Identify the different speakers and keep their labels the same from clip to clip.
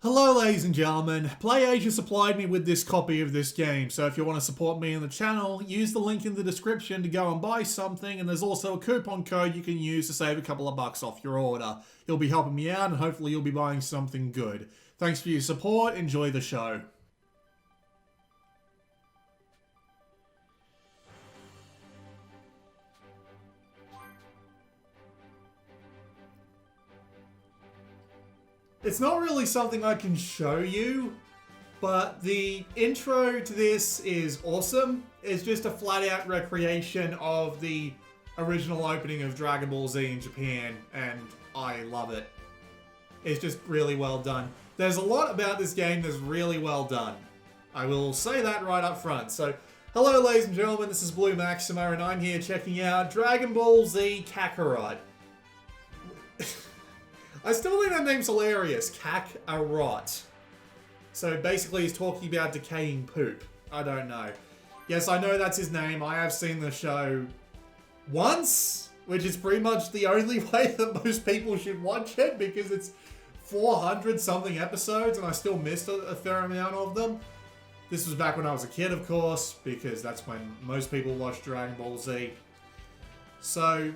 Speaker 1: Hello ladies and gentlemen, PlayAsia supplied me with this copy of this game, so if you want to support me and the channel, use the link in the description to go and buy something, and there's also a coupon code you can use to save a couple of bucks off your order. You'll be helping me out and hopefully you'll be buying something good. Thanks for your support, enjoy the show. It's not really something I can show you, but the intro to this is awesome. It's just a flat-out recreation of the original opening of Dragon Ball Z in Japan, and I love it. It's just really well done. There's a lot about this game that's really well done. I will say that right up front. So, hello ladies and gentlemen, this is Blue Maxima, and I'm here checking out Dragon Ball Z Kakarot. I still think that name's hilarious. Kakarot. So basically he's talking about decaying poop. I don't know. Yes, I know that's his name. I have seen the show once, which is pretty much the only way that most people should watch it because it's 400 something episodes and I still missed a fair amount of them. This was back when I was a kid, of course, because that's when most people watched Dragon Ball Z. So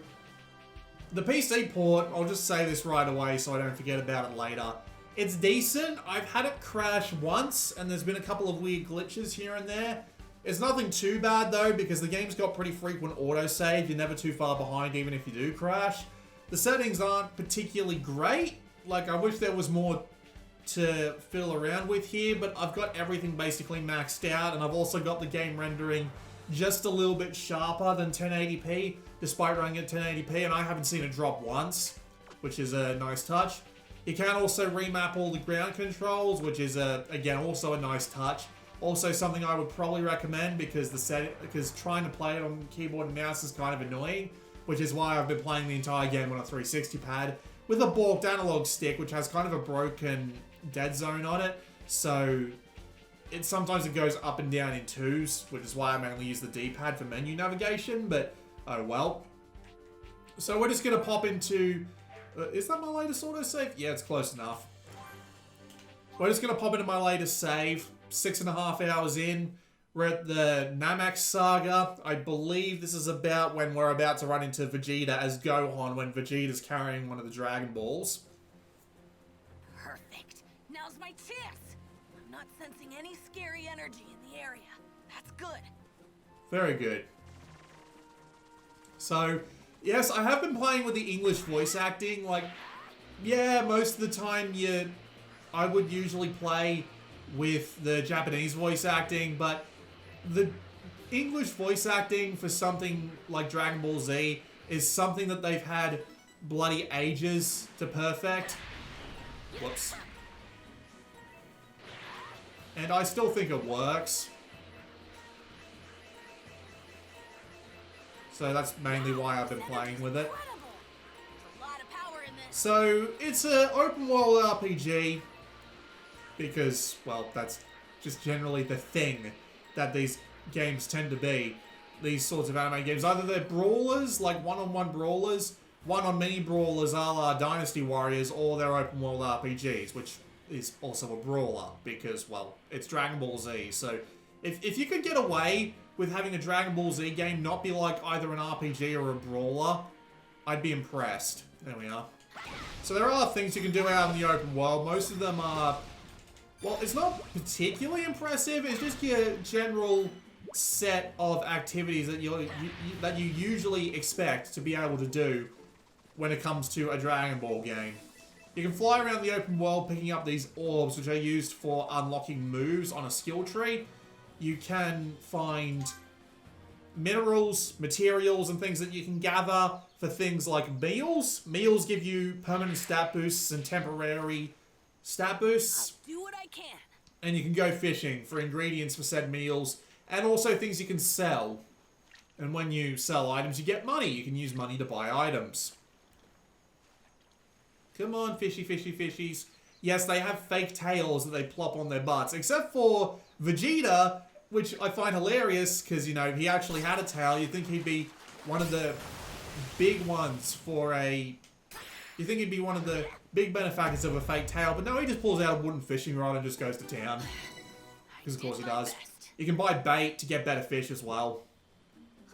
Speaker 1: the PC port, I'll just say this right away so I don't forget about it later. It's decent. I've had it crash once, and there's been a couple of weird glitches here and there. It's nothing too bad, though, because the game's got pretty frequent autosave. You're never too far behind, even if you do crash. The settings aren't particularly great. Like, I wish there was more to fiddle around with here, but I've got everything basically maxed out, and I've also got the game rendering just a little bit sharper than 1080p, despite running at 1080p, and I haven't seen it drop once, which is a nice touch. You can also remap all the ground controls, which is, again, also a nice touch. Also something I would probably recommend because trying to play it on keyboard and mouse is kind of annoying, which is why I've been playing the entire game on a 360 pad with a balked analog stick, which has kind of a broken dead zone on it, so sometimes it goes up and down in twos, which is why I mainly use the D-pad for menu navigation, but oh well. So we're just going to pop into... is that my latest autosave? Yeah, it's close enough. We're just going to pop into my latest save, 6.5 hours in. We're at the Namek Saga. I believe this is about when we're about to run into Vegeta as Gohan, when Vegeta's carrying one of the Dragon Balls.
Speaker 2: Perfect. Now's my chance. I'm not sensing any scary energy in the area. That's good.
Speaker 1: Very good. So, yes, I have been playing with the English voice acting. Like, yeah, most of the time I would usually play with the Japanese voice acting, but the English voice acting for something like Dragon Ball Z is something that they've had bloody ages to perfect. Whoops. And I still think it works. So that's mainly why I've been playing with it. So it's an open world RPG because, well, that's just generally the thing that these games tend to be. These sorts of anime games. Either they're brawlers, like one-on-one brawlers, one-on-many brawlers a la Dynasty Warriors, or they're open world RPGs, which is also a brawler because, well, it's Dragon Ball Z. So if you could get away with having a Dragon Ball Z game not be like either an RPG or a brawler, I'd be impressed. There we are. So there are things you can do out in the open world. Most of them are, well, it's not particularly impressive. It's just your general set of activities that you usually expect to be able to do when it comes to a Dragon Ball game. You can fly around the open world picking up these orbs, which are used for unlocking moves on a skill tree. You can find minerals, materials, and things that you can gather for things like meals. Meals give you permanent stat boosts and temporary stat boosts.
Speaker 2: I'll do what I can.
Speaker 1: And you can go fishing for ingredients for said meals, and also things you can sell. And when you sell items, you get money. You can use money to buy items. Come on, fishy, fishy, fishies. Yes, they have fake tails that they plop on their butts, except for Vegeta, which I find hilarious because, you know, he actually had a tail. You'd think he'd be one of the big ones for a You think he'd be one of the big benefactors of a fake tail, but no, he just pulls out a wooden fishing rod and just goes to town. Because of course he does. You can buy bait to get better fish as well.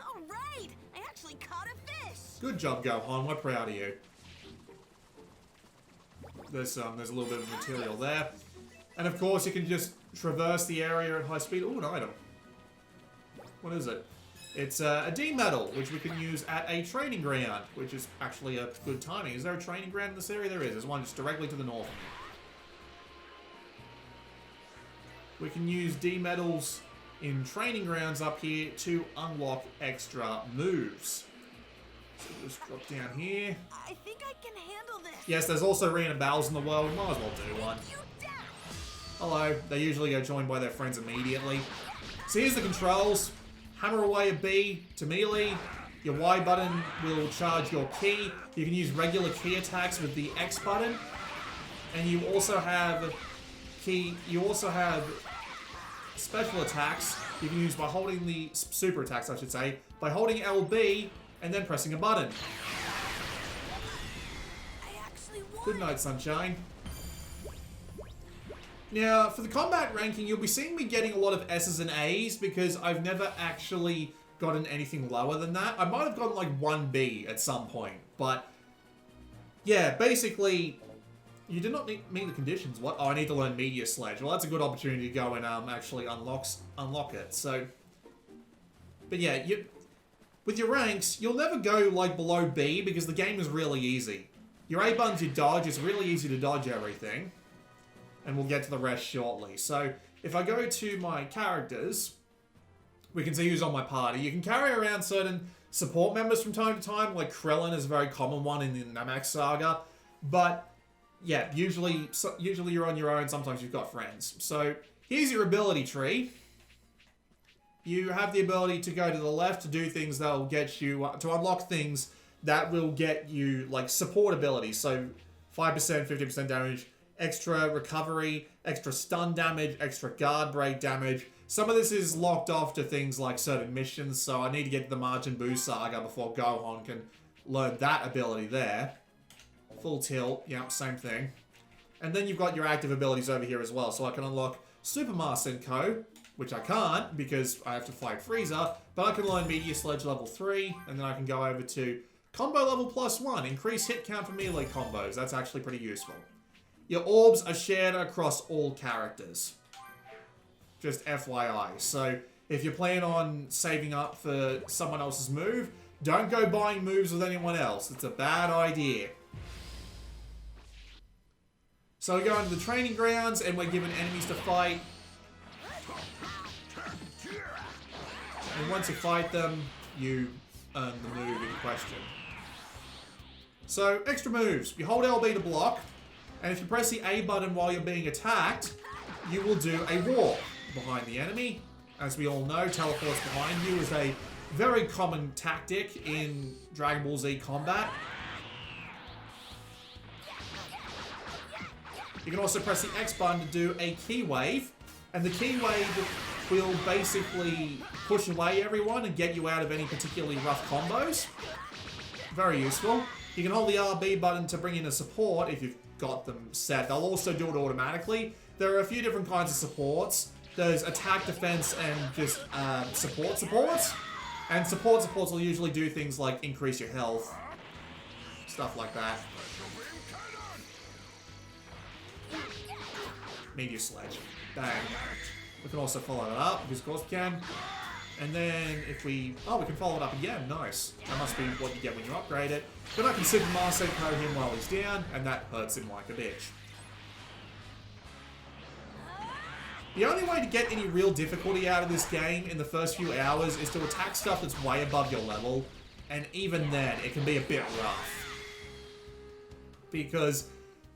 Speaker 2: All right, I actually caught a fish.
Speaker 1: Good job, Gohan. We're proud of you. There's a little bit of material there. And of course, you can just traverse the area at high speed. Oh, an item. What is it? It's a D medal, which we can use at a training ground, which is actually a good timing. Is there a training ground in this area? There is. There's one just directly to the north. We can use D medals in training grounds up here to unlock extra moves. So just drop down here.
Speaker 2: I think I can handle this.
Speaker 1: Yes, there's also arena battles in the world. Might as well do one.
Speaker 2: You dash.
Speaker 1: Hello. They usually get joined by their friends immediately. So here's the controls. Hammer away a B to melee. Your Y button will charge your ki. You can use regular ki attacks with the X button. And you also have special attacks you can use by holding the super attacks, I should say, by holding LB and then pressing a button.
Speaker 2: I actually won.
Speaker 1: Good night, sunshine. Now, for the combat ranking, you'll be seeing me getting a lot of S's and A's because I've never actually gotten anything lower than that. I might have gotten like 1B at some point, but yeah, basically, you did not meet the conditions. What? Oh, I need to learn Meteor Sledge. Well, that's a good opportunity to go and actually unlock it. So, but yeah, with your ranks, you'll never go like below B because the game is really easy. Your A buttons, you dodge. It's really easy to dodge everything. And we'll get to the rest shortly. So, if I go to my characters, we can see who's on my party. You can carry around certain support members from time to time, like Krillin is a very common one in the Namek Saga. But, yeah, usually you're on your own, sometimes you've got friends. So, here's your ability tree. You have the ability to go to the left to do things that will get you, to unlock things that will get you, like, support abilities. So, 5%, 50% damage, extra recovery, extra stun damage, extra guard break damage. Some of this is locked off to things like certain missions, so I need to get to the Majin Buu Saga before Gohan can learn that ability there. Full tilt, yep, same thing. And then you've got your active abilities over here as well, so I can unlock Super Senko, which I can't because I have to fight Frieza, but I can learn Meteor Sledge level 3, and then I can go over to Combo level +1, increase hit count for melee combos. That's actually pretty useful. Your orbs are shared across all characters. Just FYI. So, if you're planning on saving up for someone else's move, don't go buying moves with anyone else. It's a bad idea. So we go into the training grounds and we're given enemies to fight. And once you fight them, you earn the move in question. So, extra moves. You hold LB to block. And if you press the A button while you're being attacked, you will do a warp behind the enemy. As we all know, teleports behind you is a very common tactic in Dragon Ball Z combat. You can also press the X button to do a key wave. And the key wave will basically push away everyone and get you out of any particularly rough combos. Very useful. You can hold the RB button to bring in a support if you've got them set. They'll also do it automatically. There are a few different kinds of supports. There's attack, defense, and just supports. And supports will usually do things like increase your health. Stuff like that. Meteor Sledge. Bang. We can also follow that up, because of course we can. And then if we... Oh, we can follow it up again. Nice. That must be what you get when you upgrade it. Then I can Super Senko him while he's down, and that hurts him like a bitch. The only way to get any real difficulty out of this game in the first few hours is to attack stuff that's way above your level. And even then, it can be a bit rough. Because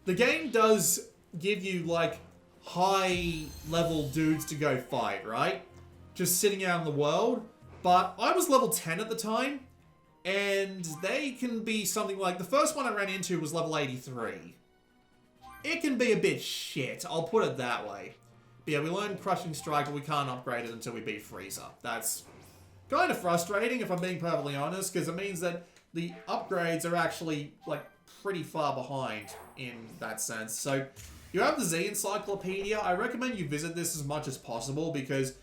Speaker 1: the game does give you, like, high-level dudes to go fight, right? Just sitting out in the world. But I was level 10 at the time, and they can be something like... The first one I ran into was level 83. It can be a bit shit, I'll put it that way. But yeah, we learned Crushing Strike, but we can't upgrade it until we beat Frieza. That's kind of frustrating, if I'm being perfectly honest, because it means that the upgrades are actually, like, pretty far behind in that sense. So you have the Z Encyclopedia. I recommend you visit this as much as possible because,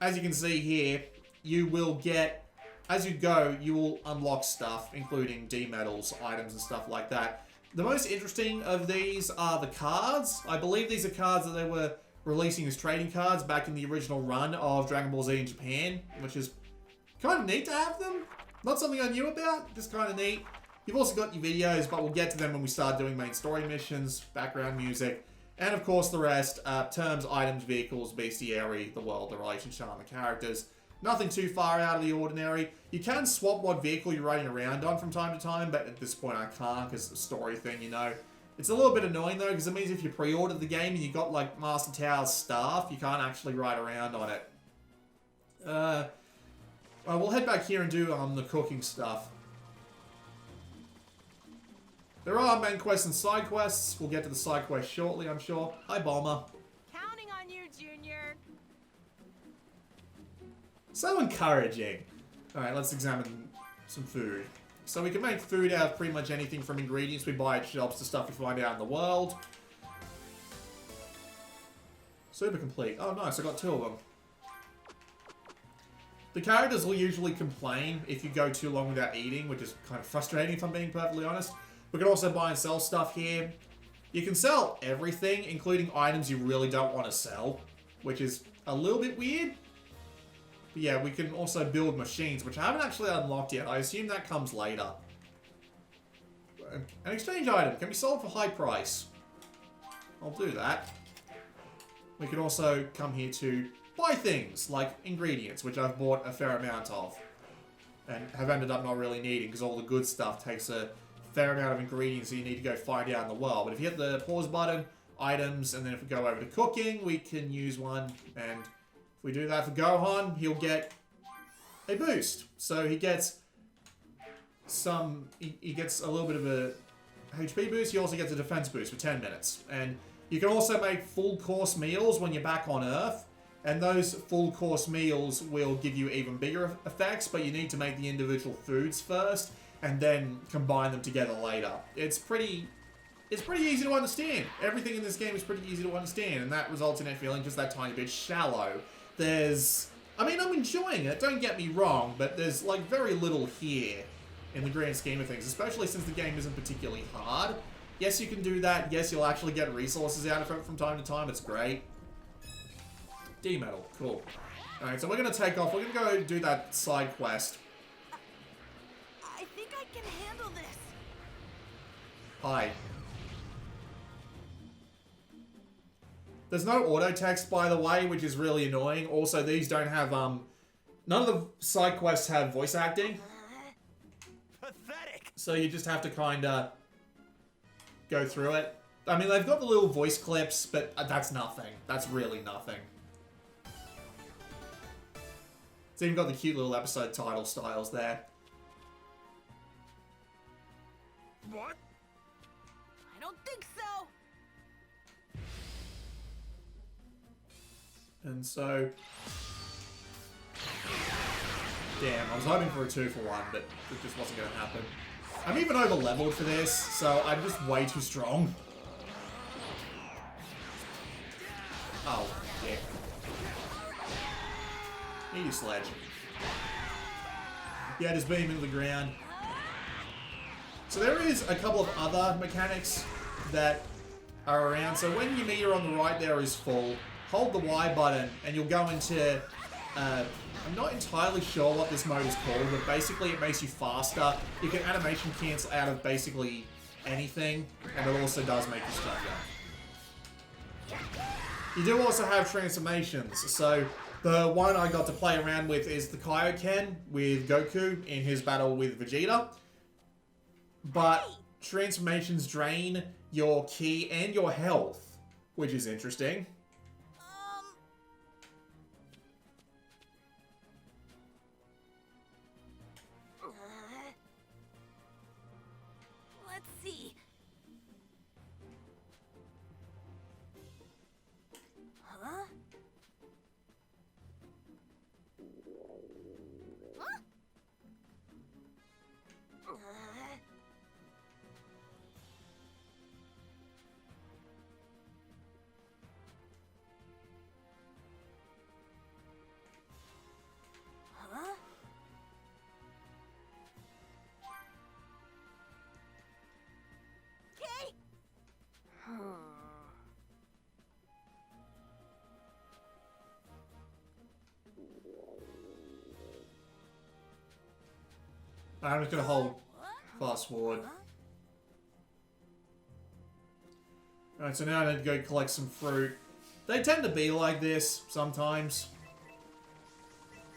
Speaker 1: as you can see here, you will get, as you go, you will unlock stuff, including D-medals, items, and stuff like that. The most interesting of these are the cards. I believe these are cards that they were releasing as trading cards back in the original run of Dragon Ball Z in Japan, which is kind of neat to have them. Not something I knew about, just kind of neat. You've also got your videos, but we'll get to them when we start doing main story missions, background music, and of course the rest, terms, items, vehicles, bestiary, the world, the relationship, and the characters. Nothing too far out of the ordinary. You can swap what vehicle you're riding around on from time to time, but at this point I can't because it's a story thing, you know. It's a little bit annoying though, because it means if you pre-ordered the game and you got like Master Tao's staff, you can't actually ride around on it. Well, we'll head back here and do the cooking stuff. There are main quests and side quests. We'll get to the side quests shortly, I'm sure. Hi, Bomber.
Speaker 2: Counting on you, Junior.
Speaker 1: So encouraging. Alright, let's examine some food. So we can make food out of pretty much anything from ingredients we buy at shops to stuff we find out in the world. Super complete. Oh, nice. I got 2 of them. The characters will usually complain if you go too long without eating, which is kind of frustrating if I'm being perfectly honest. We can also buy and sell stuff here. You can sell everything, including items you really don't want to sell, which is a little bit weird. But yeah, we can also build machines, which I haven't actually unlocked yet. I assume that comes later. An exchange item can be sold for high price. I'll do that. We can also come here to buy things, like ingredients, which I've bought a fair amount of. And have ended up not really needing, because all the good stuff takes a fair amount of ingredients that you need to go find out in the world. But if you hit the pause button, items, and then if we go over to cooking, we can use one, and if we do that for Gohan, he'll get a boost. So he gets he gets a little bit of a HP boost. He also gets a defense boost for 10 minutes. And you can also make full course meals when you're back on Earth. And those full course meals will give you even bigger effects, but you need to make the individual foods first and then combine them together later. It's pretty easy to understand. Everything in this game is pretty easy to understand, and that results in it feeling just that tiny bit shallow. I mean, I'm enjoying it, don't get me wrong, but there's like very little here in the grand scheme of things, especially since the game isn't particularly hard. Yes, you can do that. Yes, you'll actually get resources out of it from time to time. It's great. D-medal, cool. Alright, so we're going to take off. We're going to go do that side quest.
Speaker 2: I think I can handle this.
Speaker 1: Hi. There's no auto text, by the way, which is really annoying. Also, these don't have, none of the side quests have voice acting.
Speaker 3: Pathetic.
Speaker 1: So you just have to kind of go through it. I mean, they've got the little voice clips, but that's nothing. That's really nothing. It's even got the cute little episode title styles there.
Speaker 3: What?
Speaker 2: I don't think so.
Speaker 1: And so... Damn, I was hoping for a 2-for-1, but it just wasn't going to happen. I'm even over-leveled for this, so I'm just way too strong. Oh, dick. Need your sledge. Yeah, just beam into the ground. So there is a couple of other mechanics that are around. So when your meter on the right there is full, hold the Y button and you'll go into... I'm not entirely sure what this mode is called, but basically it makes you faster. You can animation cancel out of basically anything, and it also does make you stronger. You do also have transformations. So the one I got to play around with is the Kaioken with Goku in his battle with Vegeta. But transformations drain your ki and your health, which is interesting.
Speaker 2: Let's see. Huh? Huh?
Speaker 1: I'm just gonna hold fast forward. Alright, so now I need to go collect some fruit. They tend to be like this sometimes.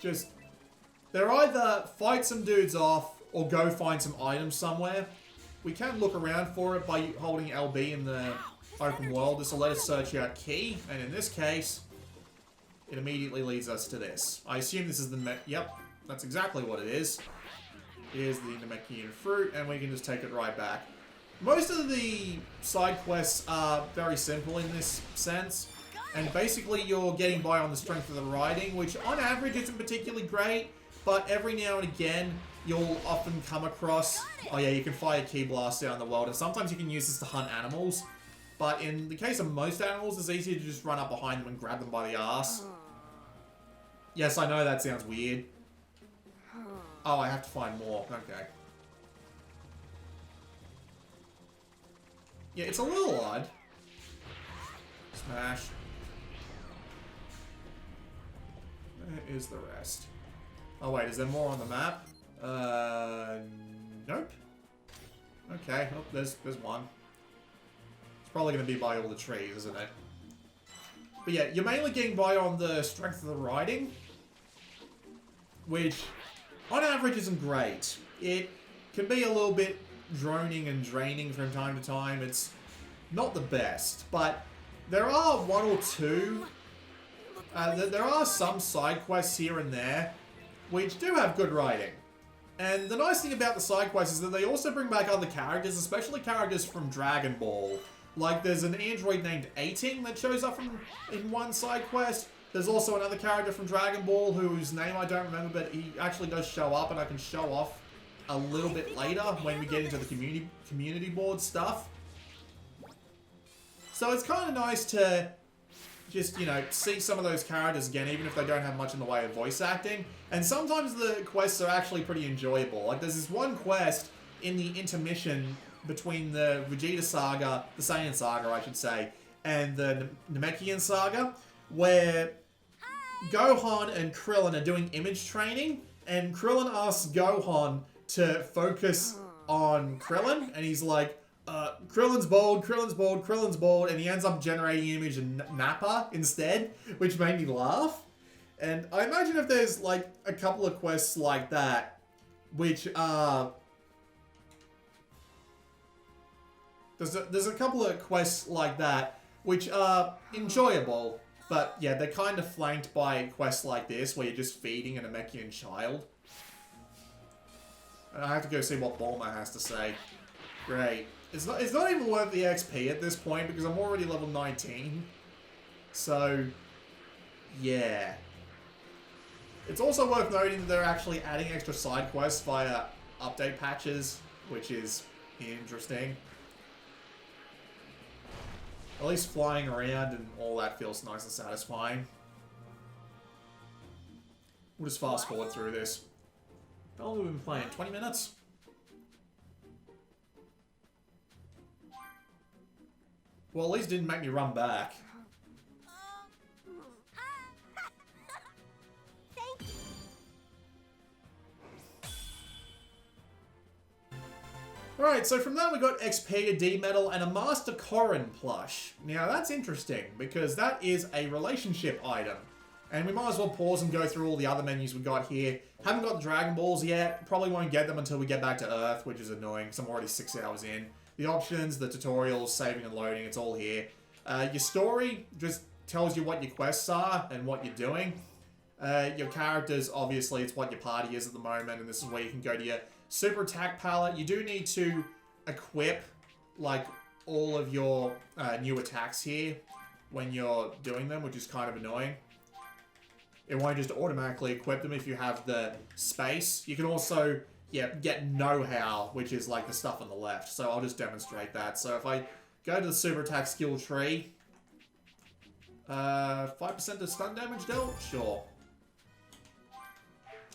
Speaker 1: Just, they're either fight some dudes off or go find some items somewhere. We can look around for it by holding LB in the open world. This will let us search out key, and in this case, it immediately leads us to this. I assume this is the yep, that's exactly what it is. Here's the Namekian fruit, and we can just take it right back. Most of the side quests are very simple in this sense, and basically you're getting by on the strength of the riding, which on average isn't particularly great, but every now and again you'll often come across, oh yeah, you can fire key blasts down the world, and sometimes you can use this to hunt animals, but in the case of most animals, it's easier to just run up behind them and grab them by the arse. Yes, I know that sounds weird. Oh, I have to find more. Okay. Yeah, it's a little odd. Smash. Where is the rest? Oh wait, is there more on the map? Nope. Okay, oh, there's one. It's probably going to be by all the trees, isn't it? But yeah, you're mainly getting by on the strength of the riding, which on average isn't great. It can be a little bit droning and draining from time to time. It's not the best, but there are one or two. There are some side quests here and there which do have good writing. And the nice thing about the side quests is that they also bring back other characters, especially characters from Dragon Ball. Like, there's an android named 18 that shows up in one side quest. There's also another character from Dragon Ball whose name I don't remember, but he actually does show up, and I can show off a little bit later when we get into the community board stuff. So it's kind of nice to just, you know, see some of those characters again, even if they don't have much in the way of voice acting. And sometimes the quests are actually pretty enjoyable. Like, there's this one quest in the intermission between the Vegeta saga, the Saiyan saga, I should say, and the Namekian saga, where Gohan and Krillin are doing image training, and Krillin asks Gohan to focus on Krillin, and he's like, Krillin's bald, Krillin's bald, Krillin's bald, and he ends up generating an image of Nappa instead, which made me laugh. And I imagine if there's, like, a couple of quests like that, which are... There's a couple of quests like that, which are enjoyable, but yeah, they're kind of flanked by quests like this, where you're just feeding a Namekian child. And I have to go see what Bulma has to say. Great. It's not even worth the XP at this point, because I'm already level 19. So, yeah. It's also worth noting that they're actually adding extra side quests via update patches, which is interesting. At least flying around and all that feels nice and satisfying. We'll just fast forward through this. How long have we been playing? 20 minutes? Well, at least it didn't make me run back.
Speaker 2: Thank you.
Speaker 1: Alright, so from that we got XP, a D medal, and a Master Corrin plush. Now that's interesting, because that is a relationship item. And we might as well pause and go through all the other menus we got here. Haven't got the Dragon Balls yet, probably won't get them until we get back to Earth, which is annoying, because I'm already 6 hours in. The options, the tutorials, saving and loading, it's all here. Your story just tells you what your quests are and what you're doing. Your characters, obviously, it's what your party is at the moment, and this is where you can go to your super attack palette. You do need to equip, like, all of your new attacks here when you're doing them, which is kind of annoying. It won't just automatically equip them if you have the space. You can also, yeah, get know-how, which is like the stuff on the left. So I'll just demonstrate that. So if I go to the super attack skill tree, 5% of stun damage dealt? Sure.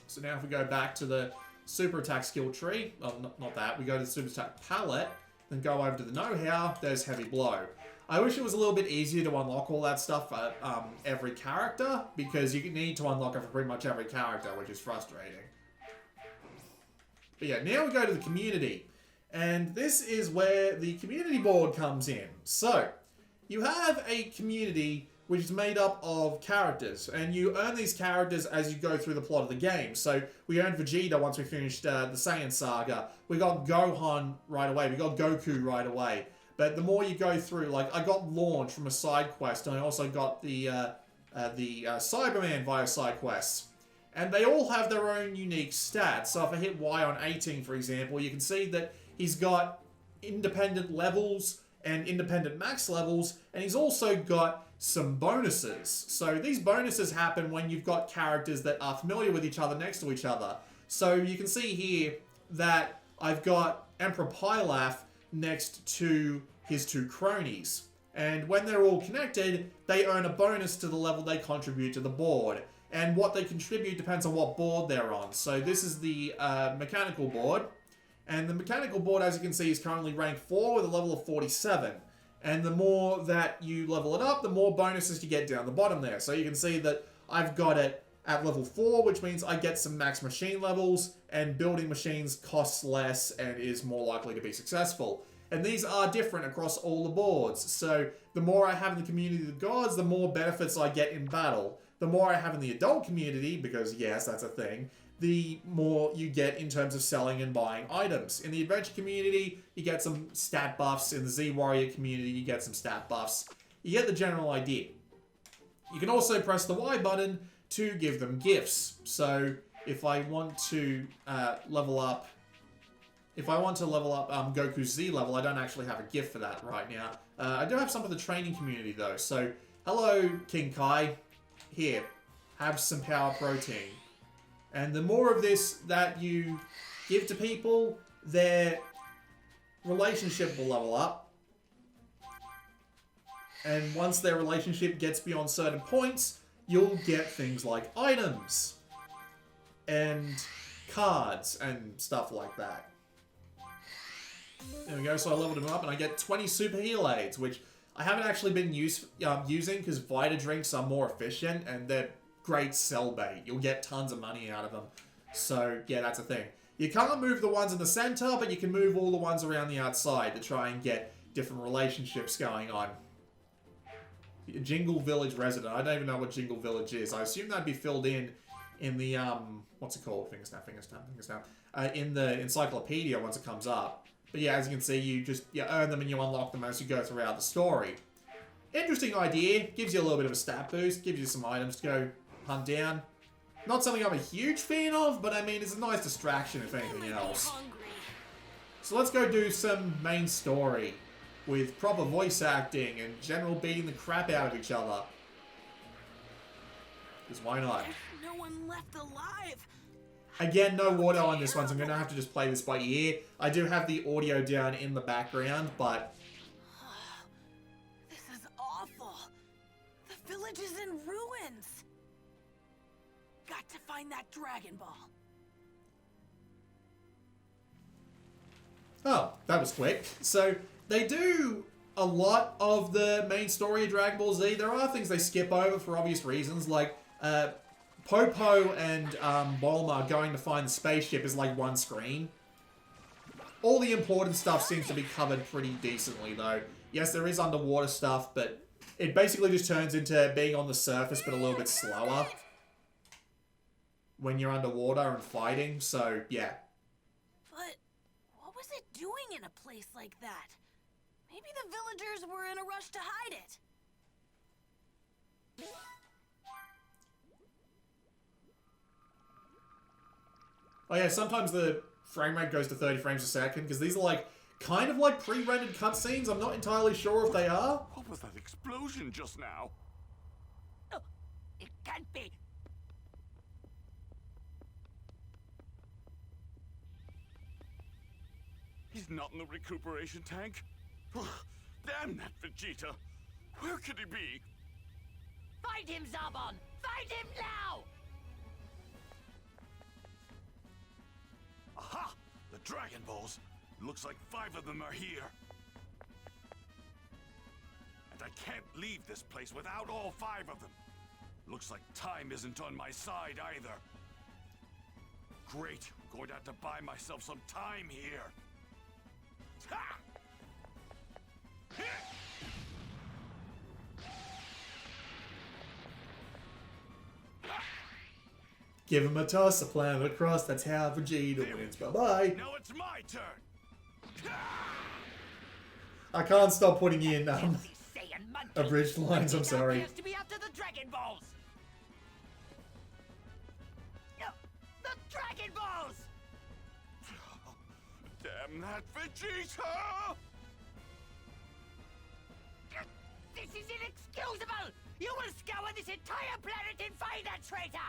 Speaker 1: So now if we go back to the super attack skill tree, well, not that, we go to the super attack palette, then go over to the know-how, there's heavy blow. I wish it was a little bit easier to unlock all that stuff for every character, because you need to unlock it for pretty much every character, which is frustrating. But yeah, now we go to the community. And this is where the community board comes in. So, you have a community which is made up of characters, and you earn these characters as you go through the plot of the game. So, we earned Vegeta once we finished the Saiyan Saga. We got Gohan right away. We got Goku right away. But the more you go through, like, I got Launch from a side quest, and I also got the Cyberman via side quests. And they all have their own unique stats. So if I hit Y on 18, for example, you can see that he's got independent levels and independent max levels, and he's also got some bonuses. So these bonuses happen when you've got characters that are familiar with each other next to each other. So you can see here that I've got Emperor Pilaf next to his two cronies. And when they're all connected, they earn a bonus to the level they contribute to the board. And what they contribute depends on what board they're on. So this is the mechanical board. And the mechanical board, as you can see, is currently ranked 4 with a level of 47. And the more that you level it up, the more bonuses you get down the bottom there. So you can see that I've got it at level 4, which means I get some max machine levels, and building machines costs less and is more likely to be successful. And these are different across all the boards. So the more I have in the community of the gods, the more benefits I get in battle. The more I have in the adult community, because yes, that's a thing, the more you get in terms of selling and buying items. In the adventure community, you get some stat buffs. In the Z Warrior community, you get some stat buffs. You get the general idea. You can also press the Y button to give them gifts. So if I want to level up Goku's Z level, I don't actually have a gift for that right now. I do have some of the training community though. So hello, King Kai. Here, have some power protein. And the more of this that you give to people, their relationship will level up. And once their relationship gets beyond certain points, you'll get things like items and cards and stuff like that. There we go, so I leveled him up and I get 20 super heal aids, which I haven't actually been using because Vita drinks are more efficient and they're great sell bait. You'll get tons of money out of them. So, yeah, that's a thing. You can't move the ones in the center, but you can move all the ones around the outside to try and get different relationships going on. Jingle Village resident. I don't even know what Jingle Village is. I assume that'd be filled in the, what's it called? Finger snap. In the encyclopedia once it comes up. But yeah, as you can see, you earn them and you unlock them as you go throughout the story. Interesting idea. Gives you a little bit of a stat boost. Gives you some items to go hunt down. Not something I'm a huge fan of, but I mean, it's a nice distraction if anything else. So let's go do some main story with proper voice acting and general beating the crap out of each other. Because why not?
Speaker 2: There's no one left alive.
Speaker 1: Again, no audio on this one, so I'm going to have to just play this by ear. I do have the audio down in the background, but...
Speaker 2: This is awful. The village is in ruins. Got to find that Dragon Ball.
Speaker 1: Oh, that was quick. So, they do a lot of the main story of Dragon Ball Z. There are things they skip over for obvious reasons, like... Popo and Bulma going to find the spaceship is like one screen. All the important stuff seems to be covered pretty decently though. Yes, there is underwater stuff, but it basically just turns into being on the surface but a little bit slower when you're underwater and fighting, so yeah.
Speaker 2: But what was it doing in a place like that? Maybe the villagers were in a rush to hide it.
Speaker 1: Oh yeah, sometimes the frame rate goes to 30 frames a second, because these are like, kind of like pre-rendered cutscenes. I'm not entirely sure if they are.
Speaker 3: What was that explosion just now?
Speaker 2: Oh, it can't be.
Speaker 3: He's not in the recuperation tank. Damn that Vegeta. Where could he be?
Speaker 2: Find him, Zabon! Find him now!
Speaker 3: Aha! The Dragon Balls. Looks like 5 of them are here. And I can't leave this place without all 5 of them. Looks like time isn't on my side either. Great. I'm going to have to buy myself some time here. Ha!
Speaker 1: Give him a toss, a planet across. That's how Vegeta wins. Bye-bye.
Speaker 3: Now it's my turn.
Speaker 1: I can't stop putting in abridged lines, I'm sorry.
Speaker 2: Appears to be after the Dragon Balls. The Dragon Balls!
Speaker 3: Damn that Vegeta!
Speaker 2: This is inexcusable! You will scour this entire planet and find that traitor!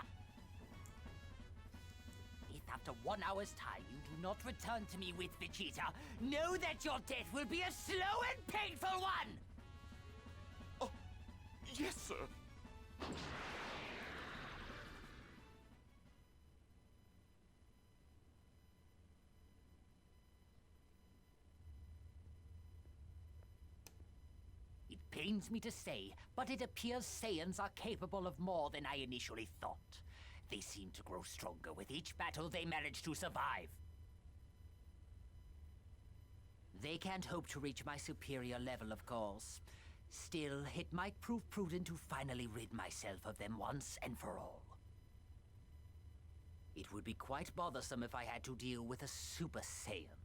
Speaker 2: If after 1 hour's time you do not return to me with Vegeta, know that your death will be a slow and painful one!
Speaker 3: Oh, yes, sir.
Speaker 2: It pains me to say, but it appears Saiyans are capable of more than I initially thought. They seem to grow stronger with each battle they manage to survive. They can't hope to reach my superior level, of course. Still, it might prove prudent to finally rid myself of them once and for all. It would be quite bothersome if I had to deal with a Super Saiyan.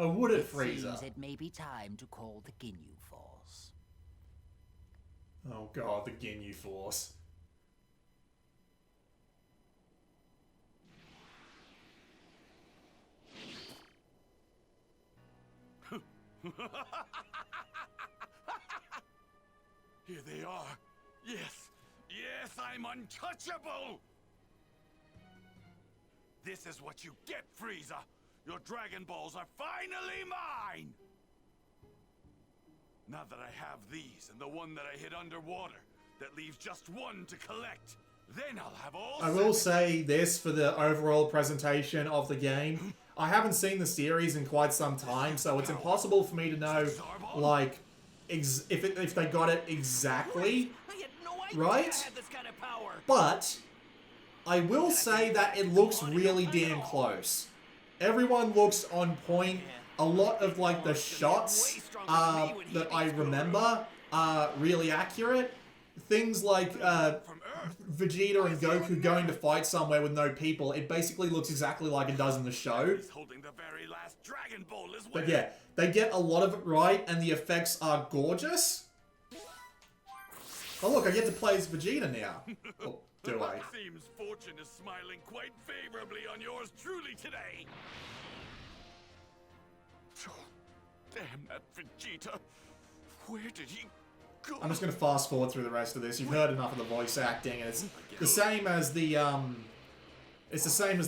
Speaker 1: Oh, would it,
Speaker 2: Seems
Speaker 1: Frieza?
Speaker 2: it may be time to call the Ginyu Force.
Speaker 1: Oh god, the Ginyu Force.
Speaker 3: Here they are. Yes, yes, I'm untouchable! This is what you get, Frieza! Your Dragon Balls are finally mine! Now that I have these and the one that I hid underwater, that leaves just one to collect, then I'll have all
Speaker 1: I will say this for the overall presentation of the game. I haven't seen the series in quite some time, so it's impossible for me to know, like, if they got it exactly right. But I will say that it looks really damn close. Everyone looks on point. A lot of, like, the shots that I remember are really accurate. Things like Vegeta and Goku going to fight somewhere with no people, it basically looks exactly like it does in the show.
Speaker 3: He's holding the very last Dragon Ball as well.
Speaker 1: But yeah, they get a lot of it right, and the effects are gorgeous. Oh look, I get to play as Vegeta now. Or do I?
Speaker 3: It seems fortune is smiling quite favorably on yours truly today. Oh, damn that Vegeta. Where did he go?
Speaker 1: I'm just gonna fast forward through the rest of this. You've heard enough of the voice acting, and it's the same as the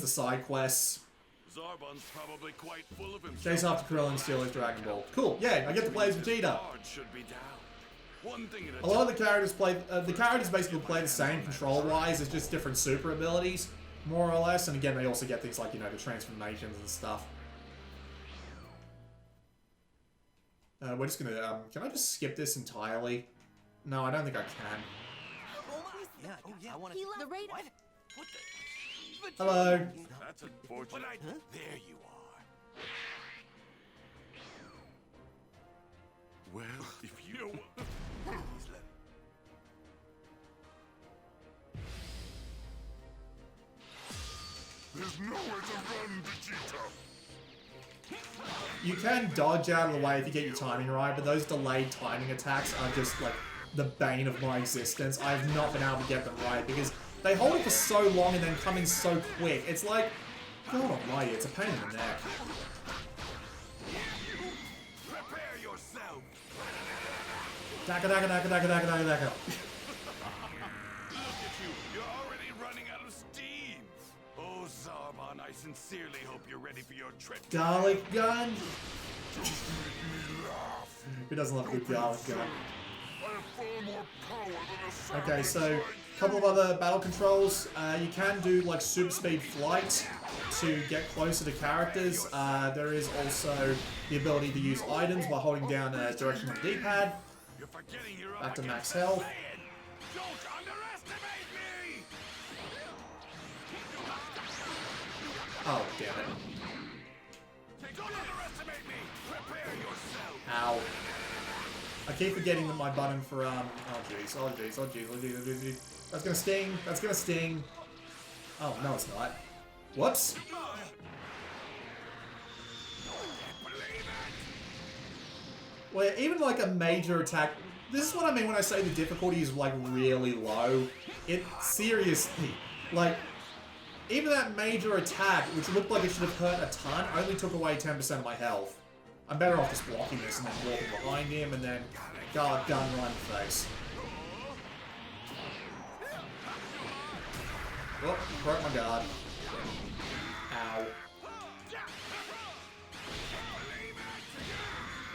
Speaker 1: side quests.
Speaker 3: Zarbon's probably quite full of himself.
Speaker 1: Chase after Krillin, steal his Dragon Ball. Cool, yeah, I get to play as Vegeta.
Speaker 3: Guard should be down. One thing at
Speaker 1: A lot of the characters basically play the same control-wise, it's just different super abilities, more or less. And again, they also get things like, you know, the transformations and stuff. We're just gonna, can I just skip this entirely? No, I don't think I can.
Speaker 4: I want to.
Speaker 2: The radar.
Speaker 4: What the?
Speaker 1: Hello.
Speaker 3: That's unfortunate. There you are. Well, if you... Please let
Speaker 5: There's nowhere to run, Vegeta!
Speaker 1: You can dodge out of the way if you get your timing right, but those delayed timing attacks are just, like, the bane of my existence. I have not been able to get them right, because they hold it for so long and then come in so quick. It's like, God almighty, it's a pain in the neck.
Speaker 3: prepare yourself.
Speaker 1: Daka daka daka daka daka daka daka.
Speaker 3: Look at you. You're already running out of steam. Oh, Zarbon, I sincerely hope you're ready for your trip.
Speaker 1: Garlic gun? Who doesn't love a good garlic gun?
Speaker 5: I have far more power than a
Speaker 1: Okay, so a couple of other battle controls. You can do like super speed flight to get closer to characters. There is also the ability to use items while holding down a direction on the D-pad.
Speaker 3: You're forgetting you're up
Speaker 1: Back to max
Speaker 3: against a
Speaker 1: health.
Speaker 3: Saiyan. Don't underestimate me.
Speaker 1: Oh, damn it.
Speaker 3: Don't underestimate me. Prepare yourself.
Speaker 1: Ow. I keep forgetting that my button for, oh jeez, oh jeez, oh jeez, oh jeez, oh jeez. That's gonna sting, that's gonna sting. Oh, no it's not. Whoops. Well, even like a major attack, this is what I mean when I say the difficulty is like really low. It seriously, like, even that major attack, which looked like it should have hurt a ton, only took away 10% of my health. I'm better off just blocking this and then walking behind him and then guard gun run face. Oh, broke my guard. Ow.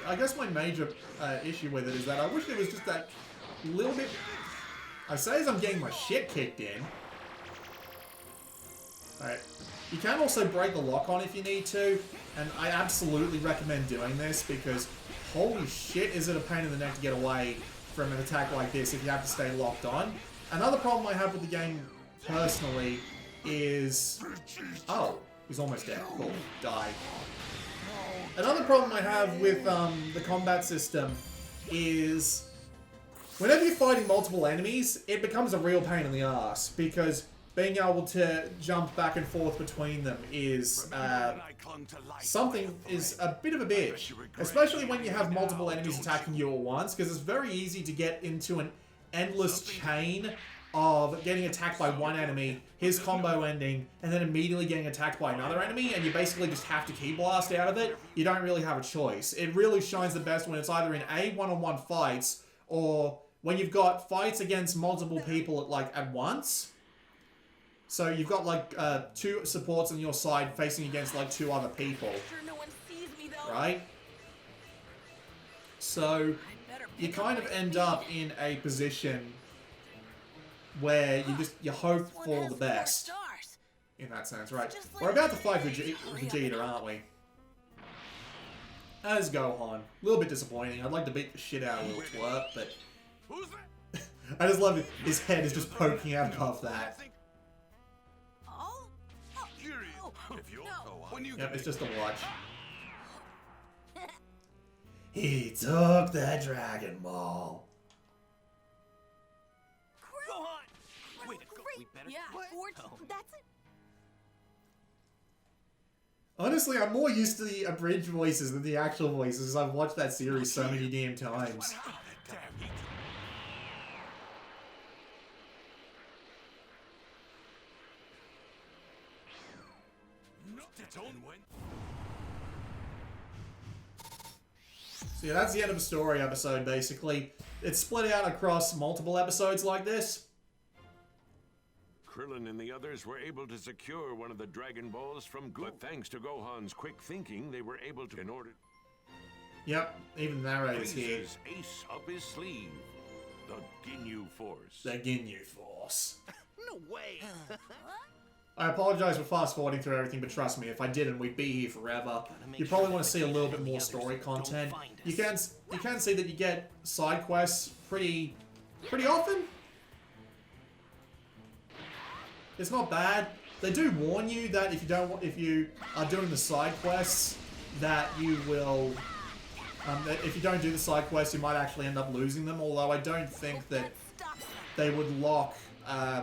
Speaker 1: I guess my major issue with it is that I wish there was just that little bit... I say as I'm getting my shit kicked in. Alright. You can also break the lock on if you need to, and I absolutely recommend doing this because holy shit is it a pain in the neck to get away from an attack like this if you have to stay locked on. Another problem I have with the game personally is... Oh, he's almost dead. Cool. Die. Another problem I have with the combat system is whenever you're fighting multiple enemies, it becomes a real pain in the ass because being able to jump back and forth between them is is a bit of a bitch, especially when you have multiple enemies attacking you at once, because it's very easy to get into an endless chain of getting attacked by one enemy, his combo ending, and then immediately getting attacked by another enemy, and you basically just have to key blast out of it. You don't really have a choice. It really shines the best when it's either in A, one-on-one fights, or when you've got fights against multiple people at once. So you've got like two supports on your side facing against like two other people, right? So you kind of end up in a position where you hope for the best in that sense, right? We're about to fight Vegeta, aren't we? As Gohan. A little bit disappointing. I'd like to beat the shit out of Little Twerp, but I just love it. His head is just poking out of that. Yep, it's just a watch. He took the Dragon Ball. Honestly, I'm more used to the abridged voices than the actual voices. I've watched that series so many damn times. So yeah, that's the end of the story episode, basically. It's split out across multiple episodes like this.
Speaker 6: Krillin and the others were able to secure one of the Dragon Balls from Goku. But thanks to Gohan's quick thinking, they were able to...
Speaker 1: Yep, even the narrator's here.
Speaker 6: Ace up his sleeve. The Ginyu Force.
Speaker 1: The Ginyu Force.
Speaker 4: No way!
Speaker 1: I apologize for fast-forwarding through everything, but trust me, if I didn't, we'd be here forever. You probably want to see a little bit more story content. You can see that you get side quests pretty often. It's not bad. They do warn you that if you are doing the side quests, that you will. That if you don't do the side quests, you might actually end up losing them. Although I don't think that they would lock.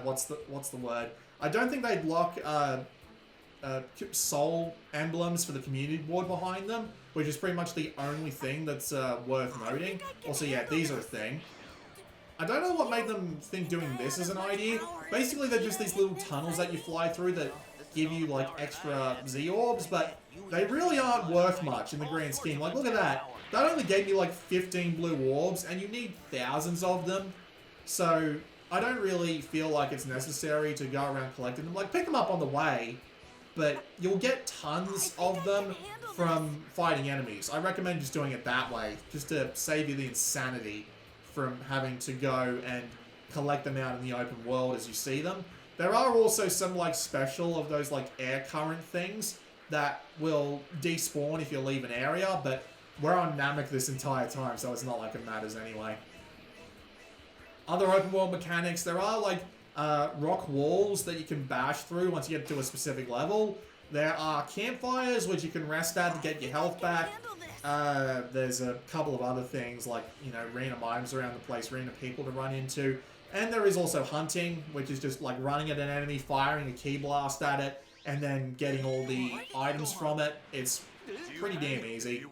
Speaker 1: What's the word? I don't think they'd lock soul emblems for the community board behind them, which is pretty much the only thing that's worth noting. Also, yeah, these are a thing. I don't know what made them think doing this is an idea. Basically, they're just these little tunnels that you fly through that give you, like, extra Z-orbs, but they really aren't worth much in the grand scheme. Like, look at that. That only gave you, like, 15 blue orbs, and you need thousands of them. So, I don't really feel like it's necessary to go around collecting them. Like, pick them up on the way, but you'll get tons of them from fighting enemies. I recommend just doing it that way, just to save you the insanity from having to go and collect them out in the open world as you see them. There are also some like special of those like air current things that will despawn if you leave an area, but we're on Namek this entire time, so it's not like it matters anyway. Other open world mechanics, there are like rock walls that you can bash through once you get to a specific level, There are campfires which you can rest at to get your health back. There's a couple of other things like, you know, random items around the place, random people to run into. And there is also hunting, which is just like running at an enemy, firing a key blast at it, and then getting all the items from it. It's pretty damn easy.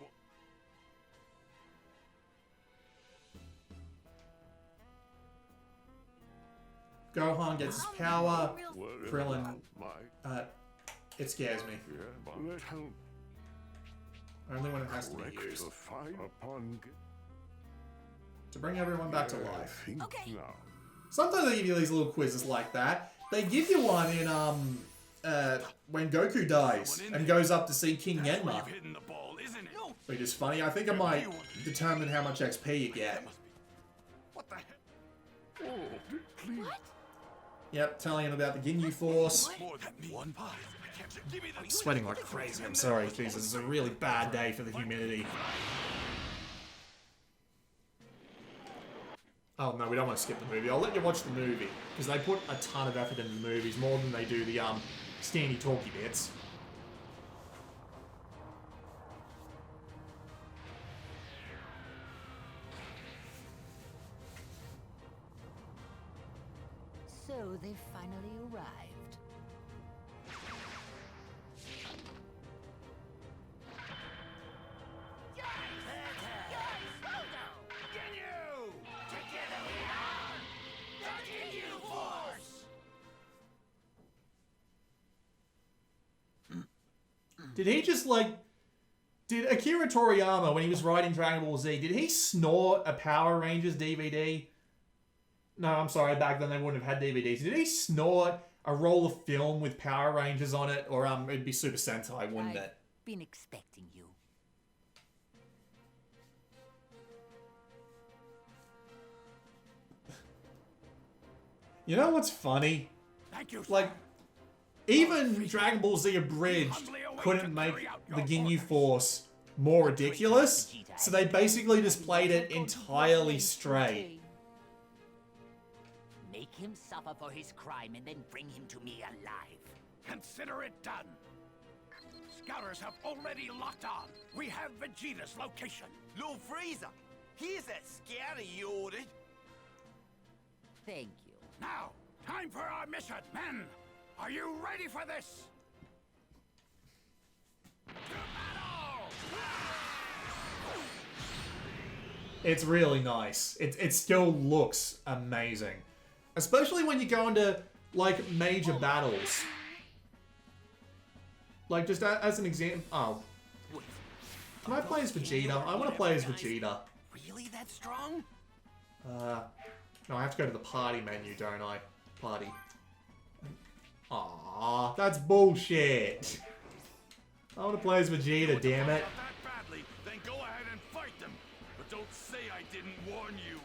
Speaker 1: Gohan gets his power. Krillin, it scares me. Only when it has to be used. To bring everyone back to life.
Speaker 7: Okay.
Speaker 1: Sometimes they give you these little quizzes like that. They give you one in, when Goku dies and goes up to see King Genma. Which is funny. I think it might determine how much XP you get.
Speaker 3: What the heck?
Speaker 7: What?
Speaker 1: Yep, telling him about the Ginyu Force.
Speaker 3: More than one pie. Give me the
Speaker 1: I'm sweating like crazy. I'm sorry, Jesus. This is a really bad day for the humidity. Oh, no, we don't want to skip the movie. I'll let you watch the movie, because they put a ton of effort into the movies, more than they do the, standy talky bits.
Speaker 2: So they finally arrived.
Speaker 1: Did he just, like... Did Akira Toriyama, when he was writing Dragon Ball Z, did he snort a Power Rangers DVD? No, I'm sorry, back then they wouldn't have had DVDs. Did he snort a roll of film with Power Rangers on it? Or, it'd be Super Sentai, wouldn't it?
Speaker 2: Been expecting you.
Speaker 1: You know what's funny?
Speaker 3: Thank you.
Speaker 1: Like, even Dragon Ball Z Abridged couldn't make the Ginyu Force more ridiculous, so they basically just played it entirely straight.
Speaker 2: Make him suffer for his crime and then bring him to me alive.
Speaker 3: Consider it done. Scouters have already locked on. We have Vegeta's location.
Speaker 4: Lord Frieza, here's that scouter you ordered.
Speaker 2: Thank you.
Speaker 3: Now, time for our mission. Men, are you ready for this? To battle!
Speaker 1: It's really nice. It still looks amazing. Especially when you go into, like, major battles. Like, just as an example... Oh. Can I play as Vegeta? I want to play as Vegeta.
Speaker 4: Really that strong?
Speaker 1: No, I have to go to the party menu, don't I? Party. Aww, that's bullshit. I want to play as Vegeta, damn it.
Speaker 3: That badly, then go ahead and fight them. But don't say I didn't warn you.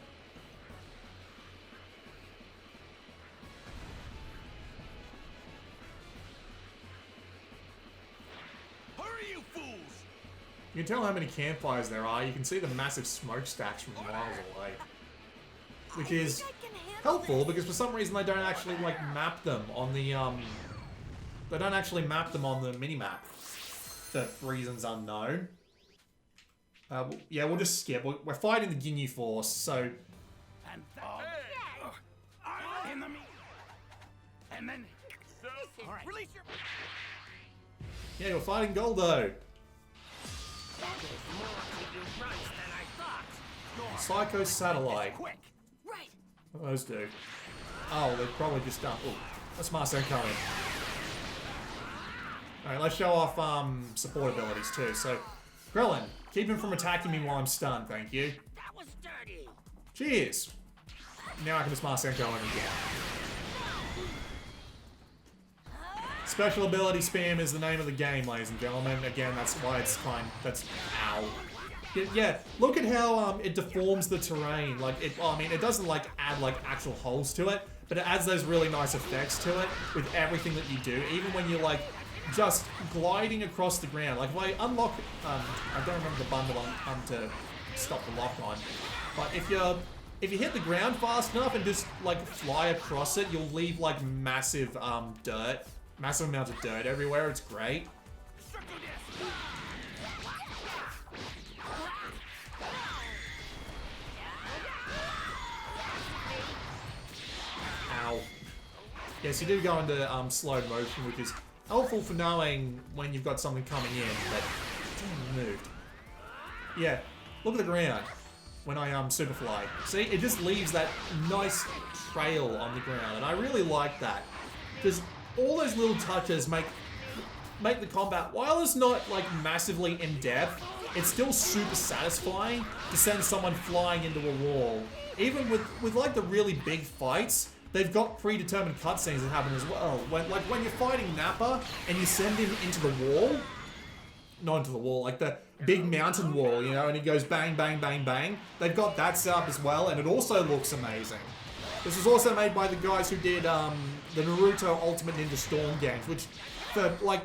Speaker 3: Hurry, you fools!
Speaker 1: You can tell how many campfires there are. You can see the massive smokestacks from miles away. Which is helpful, because for some reason they don't actually, like, map them on the, They don't actually map them on the minimap. For reasons unknown. Yeah, we'll just skip. We're fighting the Ginyu Force, so...
Speaker 3: And I'm in the meat. And then... All right. Release your...
Speaker 1: Yeah, we're fighting Goldo. Psycho Satellite.
Speaker 3: Quick!
Speaker 7: Right.
Speaker 1: What do those do? Oh, they're probably just done. Oh, that's Marcel coming. Alright, let's show off support abilities too. So, Krillin, keep him from attacking me while I'm stunned, thank you.
Speaker 2: That was dirty.
Speaker 1: Cheers! Now I can just Marsenko him again. Special ability spam is the name of the game, ladies and gentlemen. Again, that's why it's fine. That's... Ow. Yeah, look at how it deforms the terrain. Like, well, I mean, it doesn't, like, add, like, actual holes to it, but it adds those really nice effects to it with everything that you do, even when you're, like, just gliding across the ground. Like, if I unlock... I don't remember the bundle to stop the lock on, but if you hit the ground fast enough and just, like, fly across it, you'll leave, like, massive, dirt massive amounts of dirt everywhere. It's great. Ow. Yes, you do go into slow motion, which is helpful for knowing when you've got something coming in, but damn, moved. Yeah, look at the ground when I super fly. See, it just leaves that nice trail on the ground, and I really like that. Because all those little touches make the combat, while it's not like massively in depth, it's still super satisfying to send someone flying into a wall. Even with like the really big fights, they've got predetermined cutscenes that happen as well. When you're fighting Nappa and you send him into the wall, not into the wall, like the big mountain wall, you know, and he goes bang, bang, bang, bang. They've got that set up as well, and it also looks amazing. This was also made by the guys who did the Naruto Ultimate Ninja Storm games, which for like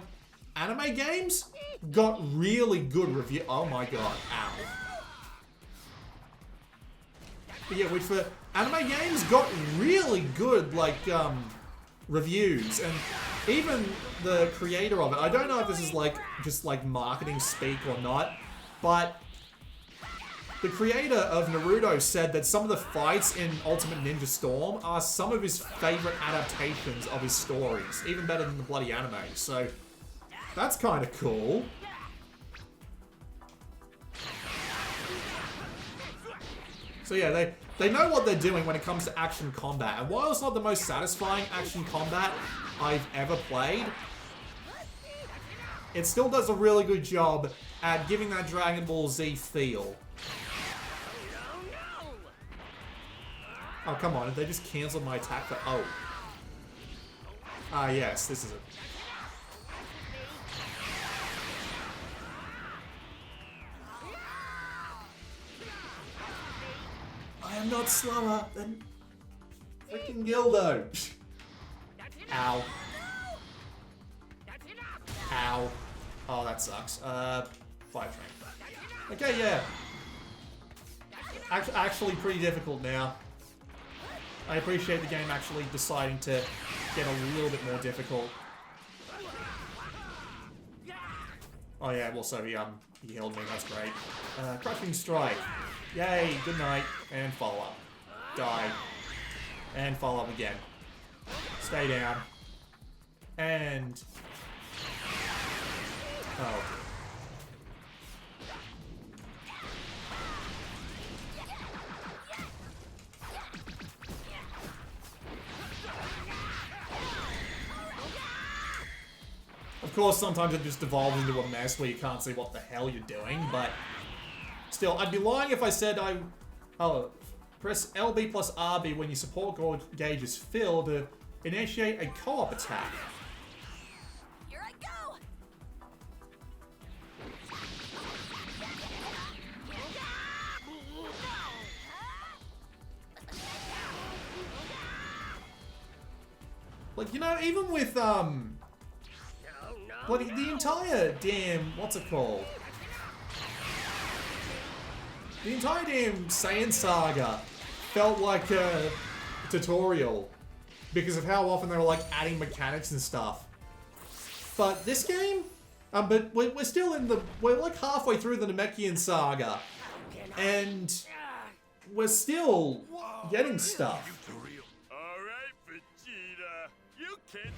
Speaker 1: anime games got really good review. Oh my god, ow. But yeah, which for anime games got really good like reviews, and even the creator of it, I don't know if this is like just like marketing speak or not, but the creator of Naruto said that some of the fights in Ultimate Ninja Storm are some of his favorite adaptations of his stories, even better than the bloody anime, so that's kind of cool. So yeah, they know what they're doing when it comes to action combat, and while it's not the most satisfying action combat I've ever played, it still does a really good job at giving that Dragon Ball Z feel. Oh, come on, did they just cancel my attack for... Oh. Ah, yes, this is it. I am not slower than freaking Gildo. Ow. Ow. Oh, that sucks. Fire train. Okay, yeah. Actually pretty difficult now. I appreciate the game actually deciding to get a little bit more difficult. Oh yeah, well so he healed me, that's great. Crushing Strike. Yay, good night. And follow up. Die. And follow up again. Stay down. And... Oh. Of course, sometimes it just devolves into a mess where you can't see what the hell you're doing, but... Still, I'd be lying if I said press LB plus RB when your support gauge is filled to initiate a co-op attack.
Speaker 7: Here I go.
Speaker 1: Like, you know, even with, but the entire damn, what's it called? The entire damn Saiyan saga felt like a tutorial because of how often they were like adding mechanics and stuff. But this game, but we're still in we're like halfway through the Namekian saga, and we're still getting stuff.
Speaker 3: All right, Vegeta, you can.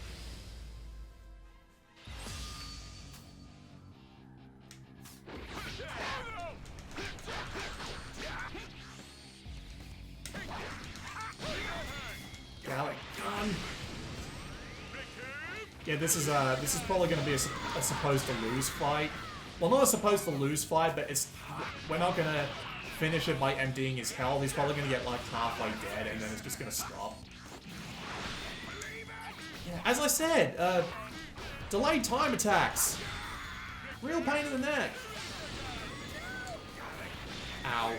Speaker 3: Yeah,
Speaker 1: this is probably going to be a supposed to lose fight. Well, not a supposed to lose fight, but we're not going to finish it by emptying his health. He's probably going to get like halfway dead, and then it's just going to stop. Yeah, as I said, delayed time attacks. Real pain in the neck. Ow.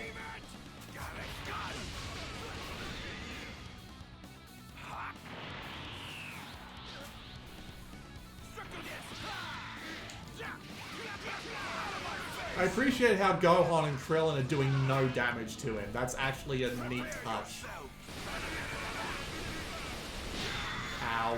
Speaker 1: I appreciate how Gohan and Krillin are doing no damage to him. That's actually a neat touch. Ow.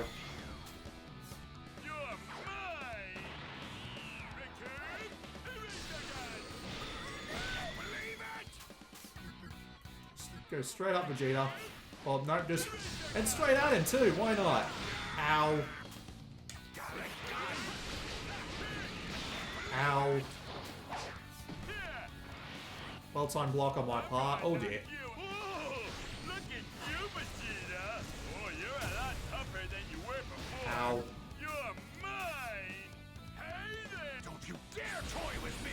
Speaker 1: go straight up Vegeta. Oh, no, just... And straight at him, too. Why not? Ow. Ow. Well-timed block on my part. Oh, dear.
Speaker 3: Look at you, Vegeta. Oh, you're a lot tougher than you were before.
Speaker 1: Ow.
Speaker 3: You're mine. Hey there.
Speaker 4: Don't you dare toy with me!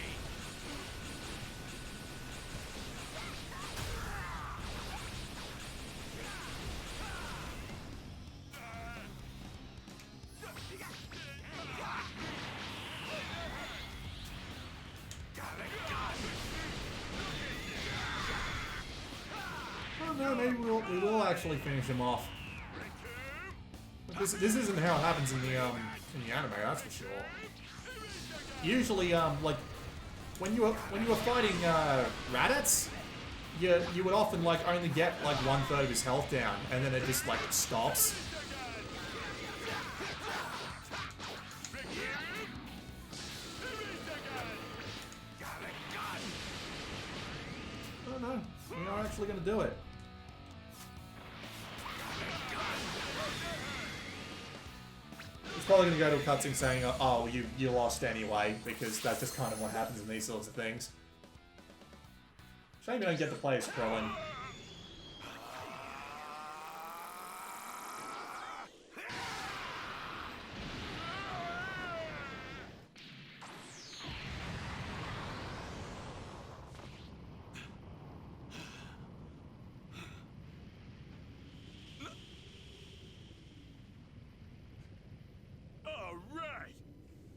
Speaker 1: Oh, no, maybe we will actually finish him off. But this isn't how it happens in the anime, that's for sure. Usually, like, when you were fighting Raditz, you would often like only get like 1/3 of his health down, and then it just like stops. Oh no, we are actually going to do it. It's probably going to go to a cutscene saying, oh, you lost anyway, because that's just kind of what happens in these sorts of things. Shame you don't get to play as Krillin.
Speaker 3: All right.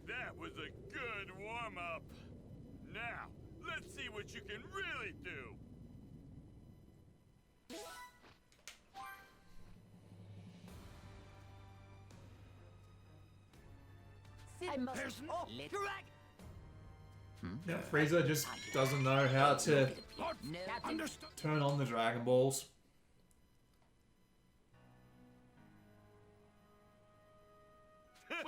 Speaker 3: That was a good warm-up. Now, let's see what you can really do.
Speaker 2: I must
Speaker 4: Oh,
Speaker 2: let
Speaker 4: correct!
Speaker 1: Yeah, Frieza just doesn't know how to
Speaker 2: no
Speaker 4: Understood.
Speaker 1: turn on the Dragon Balls.
Speaker 3: Well,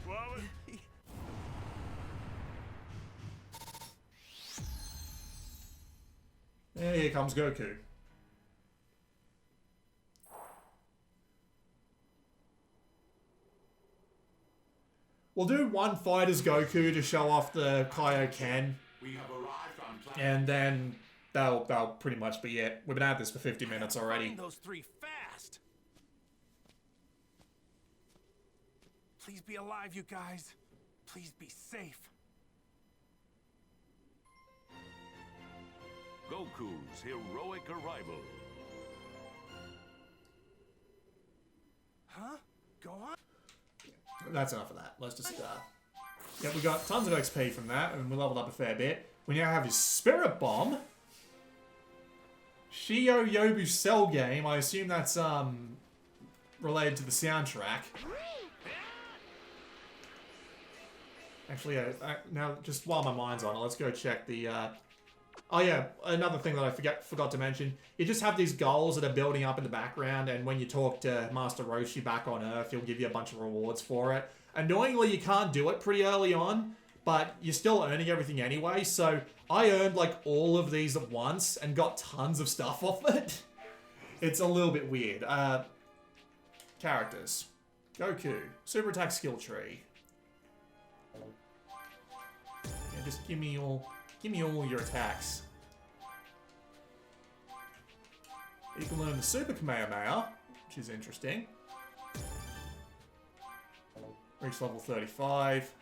Speaker 3: what was...
Speaker 1: Yeah, here comes Goku. We'll do one fight as Goku to show off the Kaioken,
Speaker 5: We have arrived on planet.
Speaker 1: and then that'll pretty much be it. We've been at this for 50 minutes already.
Speaker 4: Find those three fast! Please be alive, you guys. Please be safe.
Speaker 6: Goku's heroic arrival.
Speaker 4: Huh? Go on.
Speaker 1: That's enough of that. Let's just, yeah, we got tons of XP from that, and we leveled up a fair bit. We now have his Spirit Bomb. Shio Yobu Cell game. I assume that's, related to the soundtrack. Actually, yeah, now, just while my mind's on it, let's go check the, oh yeah, another thing that I forgot to mention. You just have these goals that are building up in the background, and when you talk to Master Roshi back on Earth, he'll give you a bunch of rewards for it. Annoyingly, you can't do it pretty early on, but you're still earning everything anyway, so I earned like all of these at once and got tons of stuff off it. It's a little bit weird. Characters. Goku. Super Attack Skill Tree. Yeah, just give me all your attacks. You can learn the Super Kamehameha, which is interesting. Reach level 35.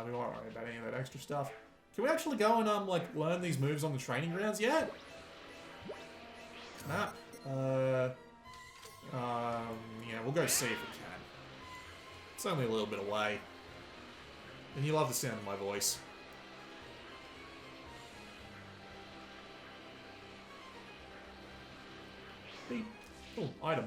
Speaker 1: We won't worry about any of that extra stuff. Can we actually go and like learn these moves on the training grounds yet? Snap. Yeah, we'll go see if we can. It's only a little bit away. And you love the sound of my voice. Beep. Oh, item.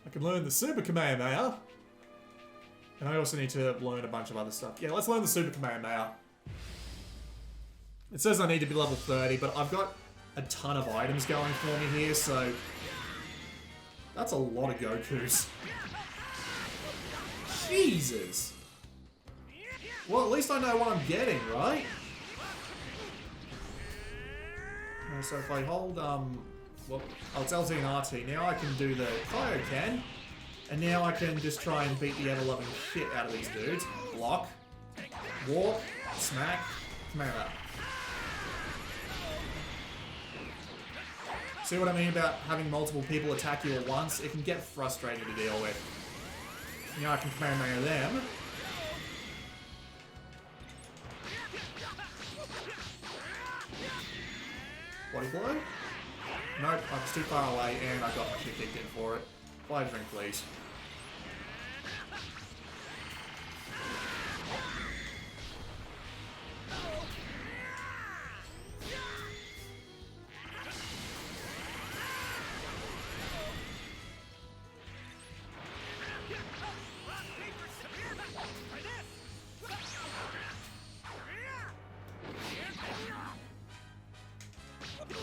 Speaker 1: I can learn the Super Kamehameha. And I also need to learn a bunch of other stuff. Yeah, let's learn the Super Kamehameha. It says I need to be level 30, but I've got a ton of items going for me here, so... That's a lot of Gokus. Jesus! Well, at least I know what I'm getting, right? So if I hold, well, it's LT and RT. Now I can do the Kaioken. And now I can just try and beat the ever-loving shit out of these dudes. Block. Walk. Smack. Come out. See what I mean about having multiple people attack you at once? It can get frustrating to deal with. Now I can Kamehameha them. Body blow? Nope, I was too far away and I got my shit kicked in for it. Buy a drink, please.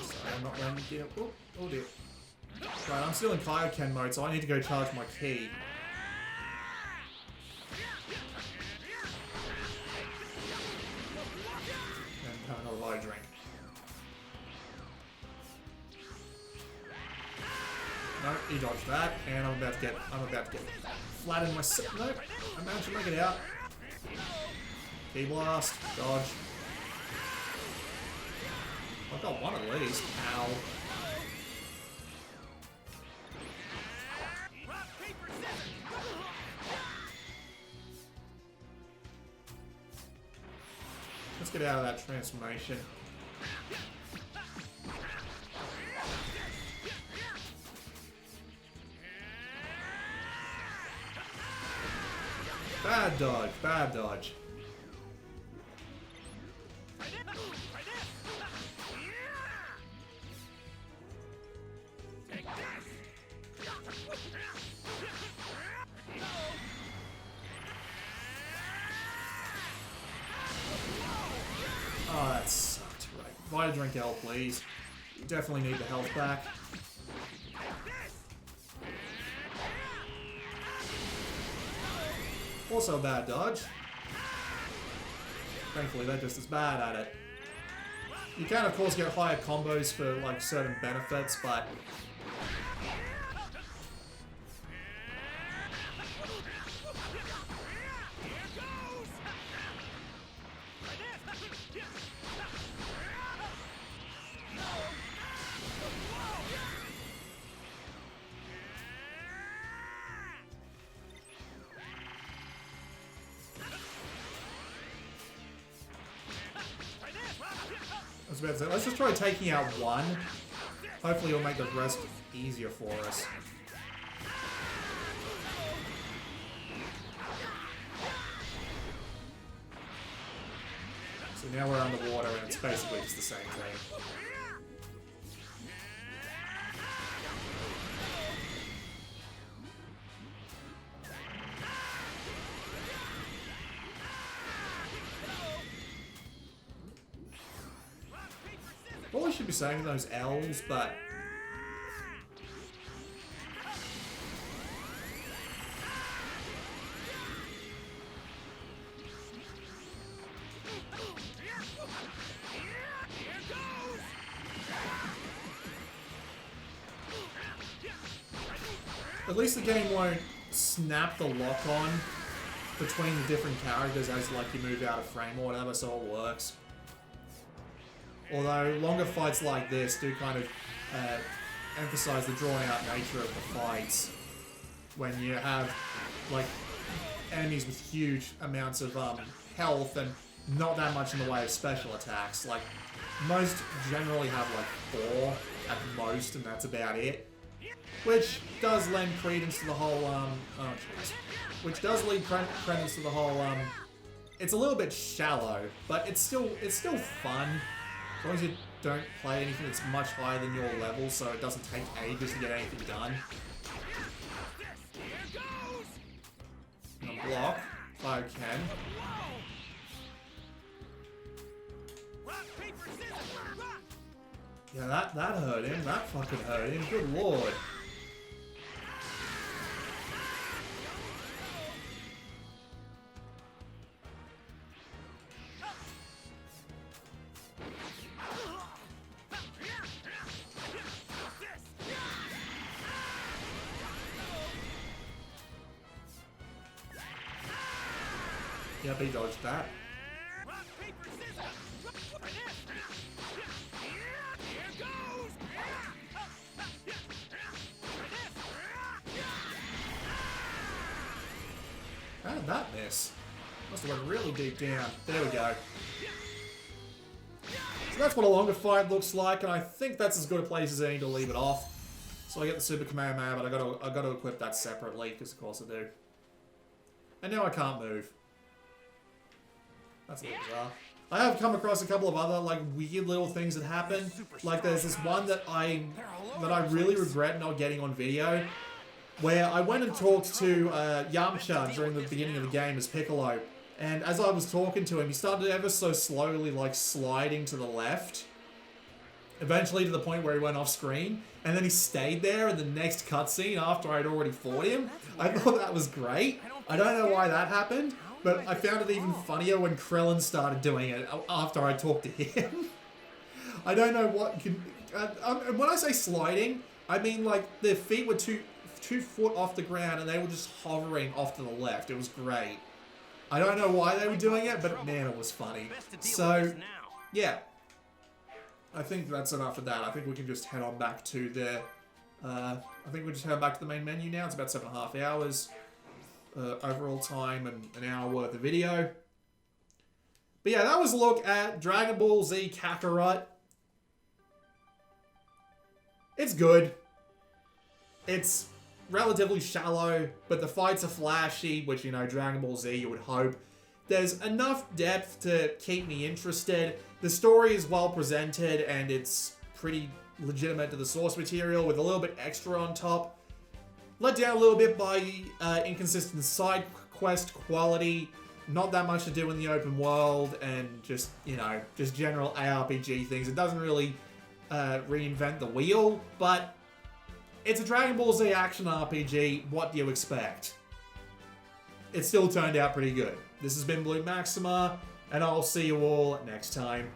Speaker 1: Sorry, I'm not landing here. Oh dear. Right, I'm still in Kaioken mode, so I need to go charge my key. And have another light drink. No, he dodged that, and I'm about to get flat in my nope, I managed to make it out. Key blast, dodge. I've got one at least. Ow. Let's get out of that transformation. Bad dodge, bad dodge. Oh, that sucked. Right. Vita drink L, please. You definitely need the health back. Also a bad dodge. Thankfully, they're just as bad at it. You can, of course, get higher combos for, like, certain benefits, but... I was about to say, let's just try taking out one. Hopefully it'll make the rest easier for us. So now we're underwater and it's basically just the same thing. Probably should be saying those L's, but... At least the game won't snap the lock on between the different characters as like you move out of frame or whatever, so it works. Although longer fights like this do kind of emphasize the drawn out nature of the fights when you have like enemies with huge amounts of health and not that much in the way of special attacks. Like most generally have like 4 at most, and that's about it. Which does lend credence to the whole which does lead credence to the whole it's a little bit shallow, but it's still fun. As long as you don't play anything that's much higher than your level, so it doesn't take ages to get anything done. And block, if I can. Yeah, that hurt him. That fucking hurt him. Good lord. Yep, he dodged that.
Speaker 4: Rock, paper, scissors! Here goes!
Speaker 1: How did that miss? Must have went really deep down. There we go. So that's what a longer fight looks like, and I think that's as good a place as any to leave it off. So I get the Super Kamehameha, but I got to equip that separately, because of course I do. And now I can't move. That's a bit bizarre. I have come across a couple of other like weird little things that happen. Like there's this one that I really regret not getting on video, where I went and talked to Yamcha during the beginning of the game as Piccolo, and as I was talking to him, he started ever so slowly like sliding to the left, eventually to the point where he went off screen, and then he stayed there in the next cutscene after I'd already fought him. I thought that was great. I don't know why that happened, but I found it even funnier when Krillin started doing it after I talked to him. I don't know what can... when I say sliding, I mean like their feet were 2 foot off the ground and they were just hovering off to the left. It was great. I don't know why they were doing it, but man, it was funny. So, yeah. I think that's enough of that. I think we can just head on back to the... I think we'll just head back to the main menu now. It's about 7.5 hours. Overall time and an hour worth of video. But yeah, that was a look at Dragon Ball Z Kakarot. It's good. It's relatively shallow, but the fights are flashy, which, you know, Dragon Ball Z, you would hope. There's enough depth to keep me interested. The story is well presented, and it's pretty legitimate to the source material with a little bit extra on top. Let down a little bit by inconsistent side quest quality, not that much to do in the open world, and just, you know, just general ARPG things. It doesn't really reinvent the wheel, but it's a Dragon Ball Z action RPG. What do you expect? It still turned out pretty good. This has been Blue Maxima, and I'll see you all next time.